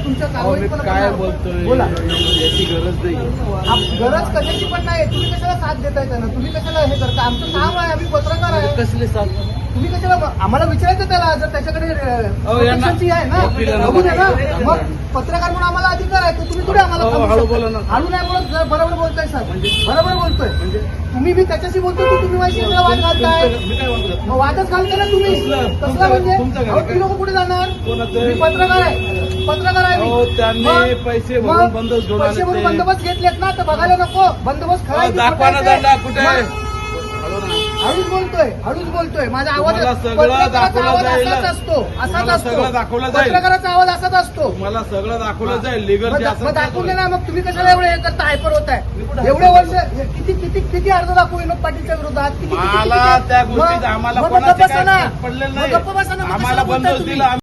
तुमच्या अहो, कारवाई मी पण काय करणार. बोलतोय बोला. याची गरज नाही. गरज कशाची पण नाही. तुम्ही कशाला साथ देताय त्यांना? तुम्ही कशाला हे करता? आमचं काम आहे, आम्ही पत्रकार आहे. कसले साथ? तुम्ही कशाला आम्हाला विचारायचं त्याला? जर त्याच्याकडे प्रोटेक्शनची आहे ना, वकिलांना बघू द्या ना. बघा. मग पत्रकार म्हणून आम्हाला अधिकार आहे. तर तुम्ही थोडी आम्हाला थांबवू हळू शकता. बोला ना. हळू नाही बोलत. जर बरोबर बोलताय सर, बरोबर बोलतोय. तुम्ही मी त्याच्याशी बोलतोय, तर तुम्ही माझी वाद घालताय. मी काय म्हणतो? मग वादच घालताय ना तुम्ही. कसला म्हणजे? तुमचं घर अहो, ती लोक कुठे जाणार? कोणाचं? मी पत्रकार आहे. पत्रकार आहे अहो, मी. त्यांनी मग- पैसे मग भरून बंदोबस्त घेऊन आले पैसे भरून ते. बंदोबस्त घेतलेत ना, तर बघायला नको. बंदोबस्त खरा आहे की दाखवा ना खोटा आहे ते? दंडा कुठे आहे? मग- हळू ना. हळूच बोलतोय, हळूच बोलतोय. माझा आवाज तुम्हाला सगळं पत्रकाराचा दाखवलं आवाज जाईल. असाच असतो, असाच तुम्हाला असतो. सगळं दाखवलं जाईल. पत्रकाराचा आवाज असाच असतो. मला सगळं दाखवलं जाईल. लिगल जे मग असेल दाखवून दे ते. ना. मग तुम्ही कशाला एवढे हे करता, हायपर होताय? एवढे वर्ष किती किती किती अर्ज दाखवू विनोद पाटीलच्या विरोधात? किती- किती- मला किती- त्या मग- गोष्टीत आम्हाला मग कोणाचे गप्प बसा काय ना. पडलेलं मग नाही. गप्प बसा ना. मग आम्हाला कशाला बोलताय बंदोबस्त तुम्ही? दिला.